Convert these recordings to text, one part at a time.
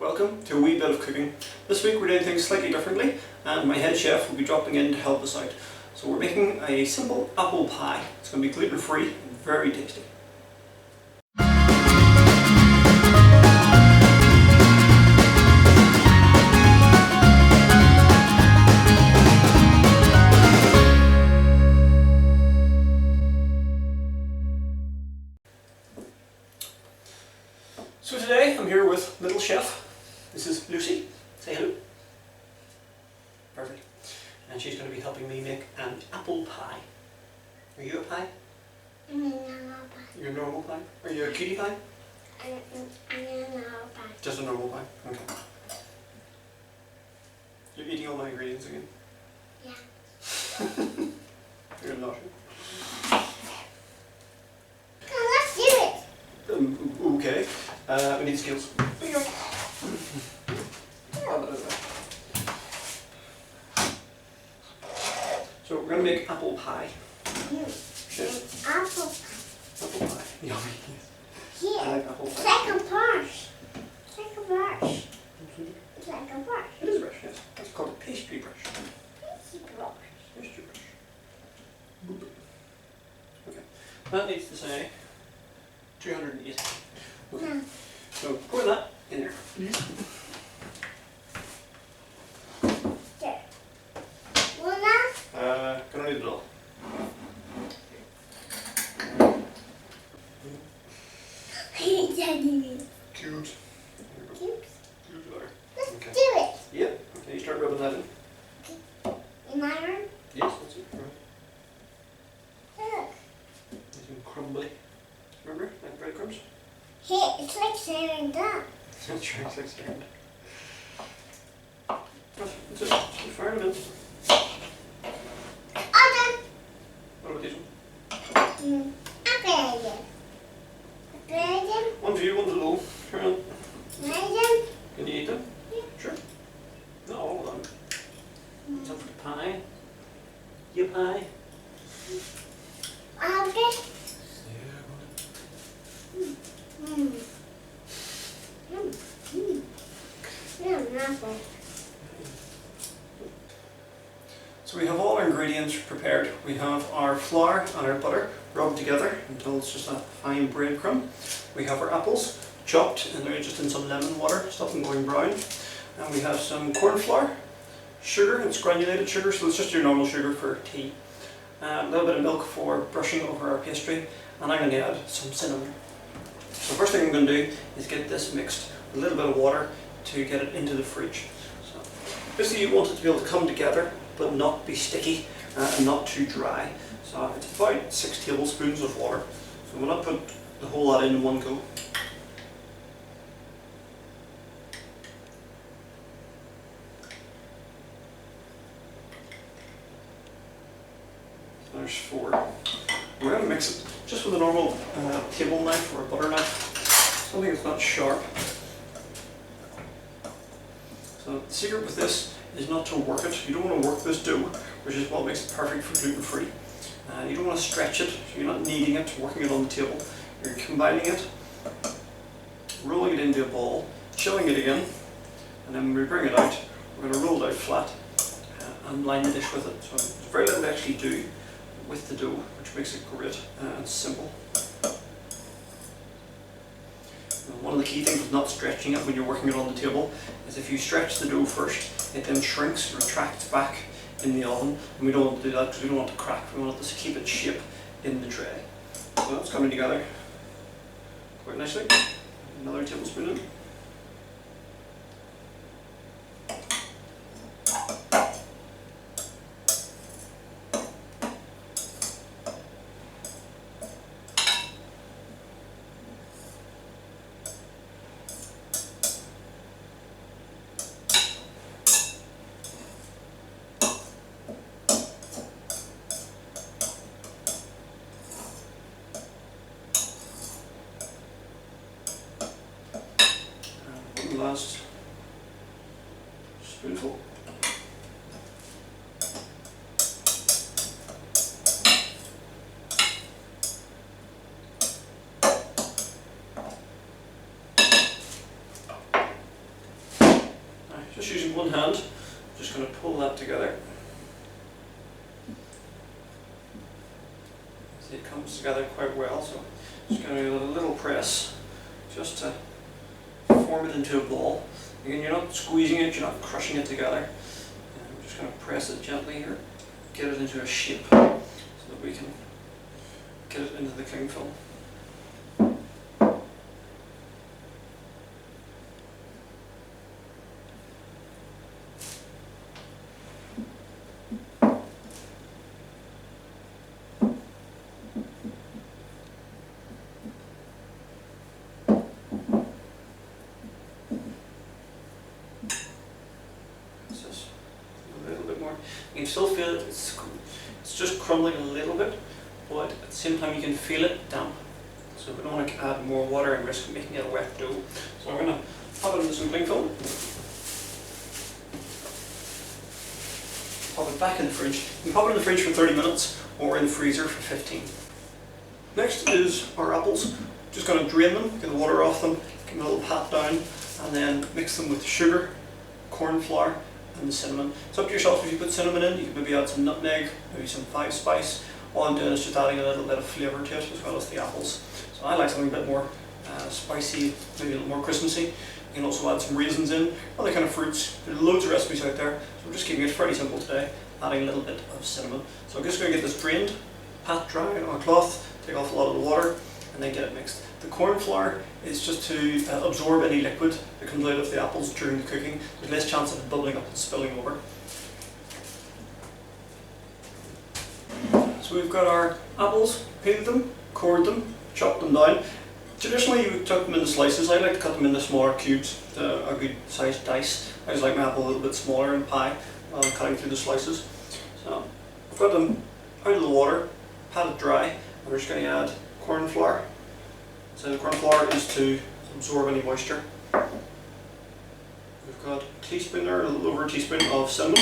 Welcome to a wee bit of cooking. This week we're doing things slightly differently and my head chef will be dropping in to help us out. So we're making a simple apple pie. It's going to be gluten free and very tasty. So today I'm here with little chef. This is Lucy. Say hello. Perfect. And she's going to be helping me make an apple pie. Are you a pie? Normal pie. You're a normal pie? Are you a cutie pie? Normal pie. Just a normal pie? Okay. You're eating all my ingredients again? Yeah. You're not. Come, let's do it. Okay. We need skills. So we're going to make apple pie. Yes. Apple pie. Apple pie. Yummy. Here. I like apple It's pie. like a brush. It's like a brush. It's like a brush. It is a brush, yes. That's called a pastry brush. It's a brush. Pastry brush. Boop. Okay. That needs to say 280. Okay. No. So pour that in there. There. Well, now. Gonna need it all. Daddy. Cubes. Cubes. Cubes are. Let's Okay. do it. Yep. Okay, you start rubbing that in. In my room. Yes, that's it. Right. Look. Nice and crumbly. Remember? Like breadcrumbs? Here, it's like sailing down. That's right, it's like sand. That's it. Keep firing them in. Oh, What about these ones? done. Okay, again. One for you, one to Lou. Turn on. Again. Can you eat them? Yeah. Sure. Not all of them. Some for the pie. You pie. Okay. Yeah. Mm. Apple. So we have all our ingredients prepared. We have our flour and our butter rubbed together until it's just a fine breadcrumb. We have our apples chopped and they're just in some lemon water, stop them going brown. And we have some corn flour, sugar, it's granulated sugar, so it's just your normal sugar for tea. A little bit of milk for brushing over our pastry, and I'm going to add some cinnamon. So the first thing I'm going to do is get this mixed with a little bit of water to get it into the fridge. So basically you want it to be able to come together but not be sticky and not too dry. So it's about 6 tablespoons of water. So we'll not put the whole lot in one go. So there's 4. We're going to mix it just with a normal table knife or a butter knife, something that's not sharp. So the secret with this is not to work it. You don't want to work this dough, which is what makes it perfect for gluten free. You don't want to stretch it, so you're not kneading it, working it on the table. You're combining it, rolling it into a ball, chilling it again, and then when we bring it out, we're going to roll it out flat and line the dish with it. So there's very little to actually do with the dough, which makes it great and simple. One of the key things with not stretching it when you're working it on the table is if you stretch the dough first, it then shrinks, retracts back in the oven, and we don't want to do that because we don't want it to crack. We want it to keep its shape in the tray. So that's coming together quite nicely. Another tablespoon in. Last spoonful. just using one hand, just going to pull that together. See, it comes together quite well, so just going to do a little press just to form it into a ball. Again, you're not squeezing it, you're not crushing it together. I'm just going to press it gently here, get it into a shape so that we can get it into the cling film. A little bit more. You can still feel it, it's just crumbling a little bit, but at the same time you can feel it damp. So we don't want to add more water and risk making it a wet dough. So I'm going to pop it into some cling film, pop it back in the fridge. You can pop it in the fridge for 30 minutes or in the freezer for 15. Next is our apples. Just going to drain them, get the water off them, give them a little pat down, and then mix them with the sugar, corn flour, and the cinnamon. It's up to yourself if you put cinnamon in. You can maybe add some nutmeg, maybe some 5 spice. All I'm doing is just adding a little bit of flavour to it as well as the apples. So I like something a bit more spicy, maybe a little more Christmassy. You can also add some raisins in, other kind of fruits. There are loads of recipes out there, so we're just keeping it fairly simple today, adding a little bit of cinnamon. So I'm just going to get this drained, pat dry on a cloth, take off a lot of the water, and then get it mixed. The corn flour is just to absorb any liquid that comes out of the apples during the cooking. There's less chance of it bubbling up and spilling over. So we've got our apples, peeled them, cored them, chopped them down. Traditionally you would cut them into slices. I like to cut them into smaller cubes, a good sized dice. I just like my apple a little bit smaller in pie rather than cutting through the slices. So I've got them out of the water, patted dry, and we're just going to add corn flour. So the corn flour is to absorb any moisture. We've got a teaspoon there, a little over a teaspoon of cinnamon,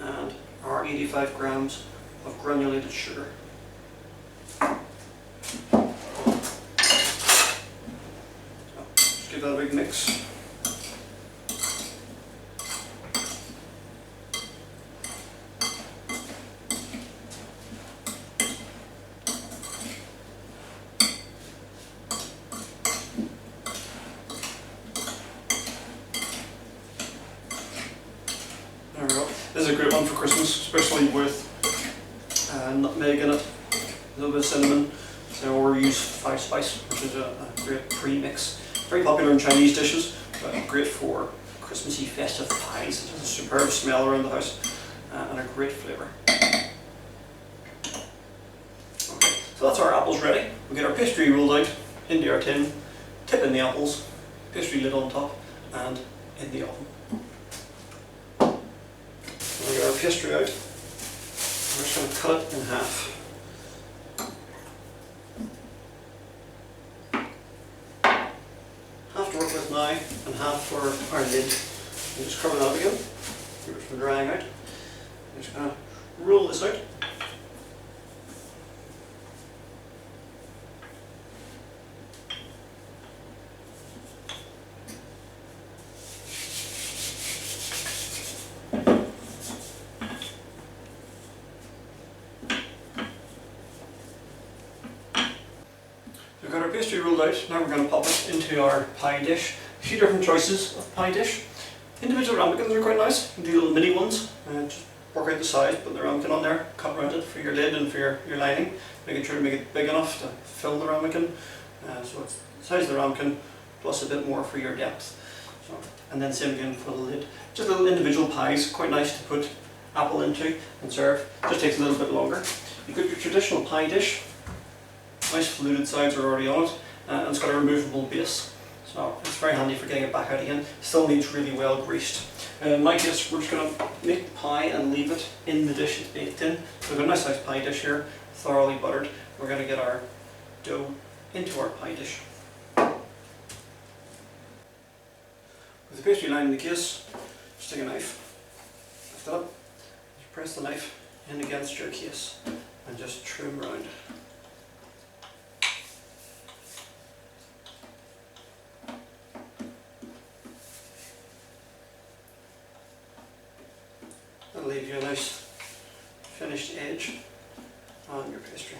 and our 85 grams of granulated sugar. So just give that a big mix. There we go. This is a great one for Christmas, especially with nutmeg in it, a little bit of cinnamon, or use 5 spice, which is a great pre-mix. Very popular in Chinese dishes, but great for Christmassy festive pies. It has a superb smell around the house and a great flavour. Okay, so that's our apples ready. We'll get our pastry rolled out into our tin, tip in the apples, pastry lid on top, and in the oven. We'll get our pastry out. We're just going to cut it in half. Half to work with now, and half for our lid. We'll just cover that again, keep it from drying out. I'm just going to roll this out. We've got our pastry rolled out, now we're going to pop it into our pie dish. A few different choices of pie dish. Individual ramekins are quite nice. You can do little mini ones, just work out the size, put the ramekin on there, cut around it for your lid and for your lining, making sure to make it big enough to fill the ramekin. So it's the size of the ramekin plus a bit more for your depth. So, and then same again for the lid. Just little individual pies, quite nice to put apple into and serve. Just takes a little bit longer. You've got your traditional pie dish. Nice fluted sides are already on it, and it's got a removable base, so it's very handy for getting it back out again. Still needs really well greased. In my case, we're just going to make the pie and leave it in the dish it's baked in. So we've got a nice sized pie dish here, thoroughly buttered. We're going to get our dough into our pie dish. With the pastry line in the case, just take a knife, lift it up, just press the knife in against your case and just trim round. that'll leave you a nice finished edge on your pastry.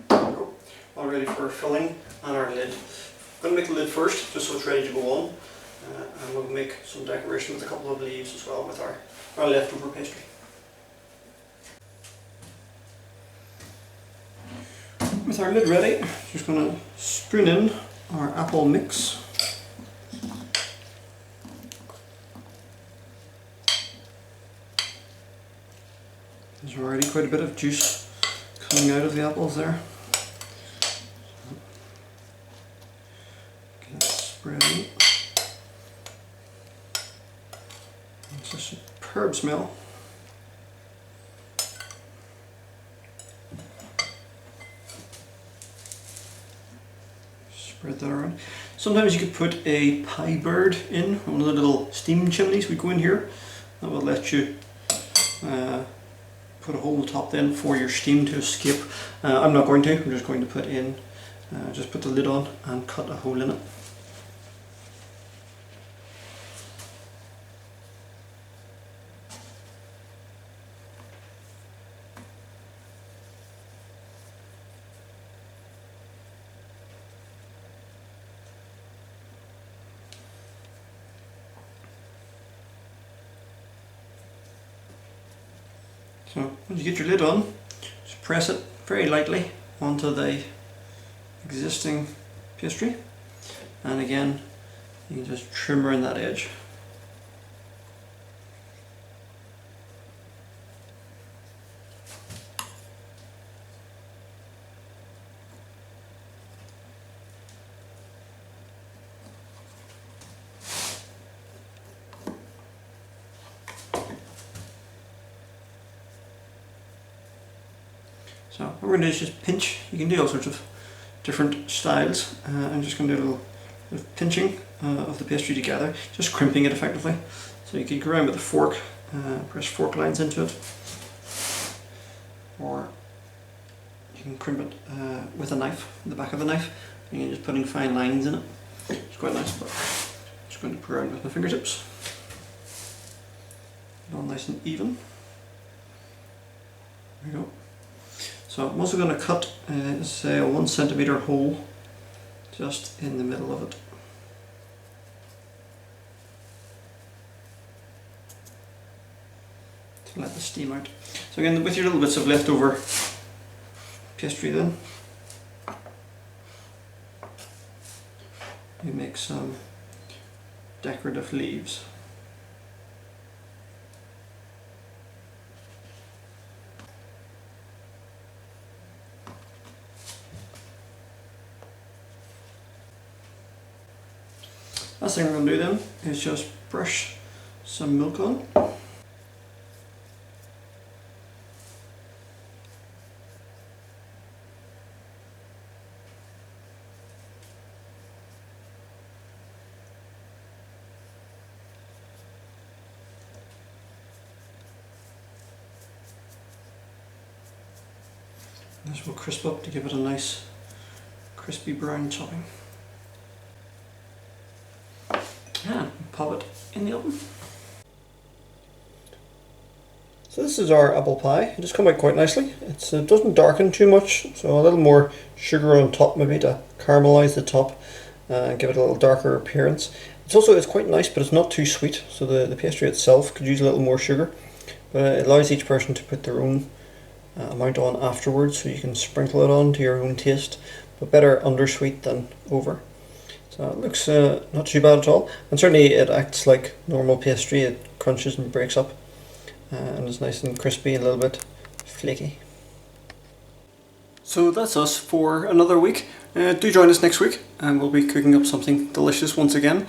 There we go. All ready for filling and our lid. I'm going to make the lid first, just so it's ready to go on, and we'll make some decoration with a couple of leaves as well with our leftover pastry. With our lid ready, just going to spoon in our apple mix. There's already quite a bit of juice coming out of the apples there. Get it spread out. It's a superb smell. Spread that around. Sometimes you could put a pie bird in, one of the little steam chimneys we go in here. That will let you put a hole in the top then for your steam to escape. I'm not going to, I'm just going to put in, just put the lid on and cut a hole in it. So once you get your lid on, just press it very lightly onto the existing pastry, and again you can just trim around that edge. So what we're going to do is just pinch. You can do all sorts of different styles. I'm just going to do a little bit of pinching of the pastry together, just crimping it effectively. So you can go around with a fork, press fork lines into it, or you can crimp it with a knife, the back of a knife, and you're just putting fine lines in it. It's quite nice, but I'm just going to put around with my fingertips. All nice and even. There we go. So I'm also going to cut say a 1 centimeter hole just in the middle of it. To let the steam out. So again, with your little bits of leftover pastry then, you make some decorative leaves. Last thing we're going to do then is just brush some milk on. This will crisp up to give it a nice crispy brown topping. And pop it in the oven. So this is our apple pie. It just come out quite nicely. It doesn't darken too much, so a little more sugar on top maybe to caramelize the top and give it a little darker appearance. It's quite nice, but it's not too sweet, so the pastry itself could use a little more sugar, but it allows each person to put their own amount on afterwards, so you can sprinkle it on to your own taste, but better undersweet than over. So it looks not too bad at all, and certainly it acts like normal pastry. It crunches and breaks up, and it's nice and crispy and a little bit flaky. So that's us for another week. Do join us next week, and we'll be cooking up something delicious once again.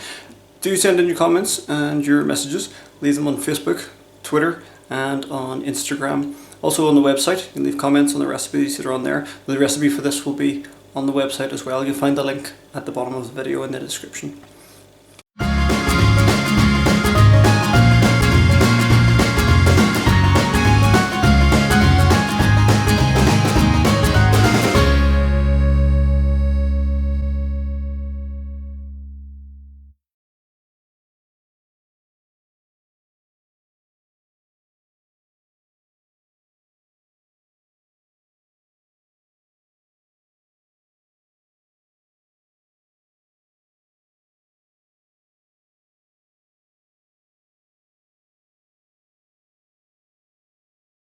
Do send in your comments and your messages. Leave them on Facebook, Twitter, and on Instagram. Also on the website, you can leave comments on the recipes that are on there. The recipe for this will be on the website as well. You'll find the link at the bottom of the video in the description.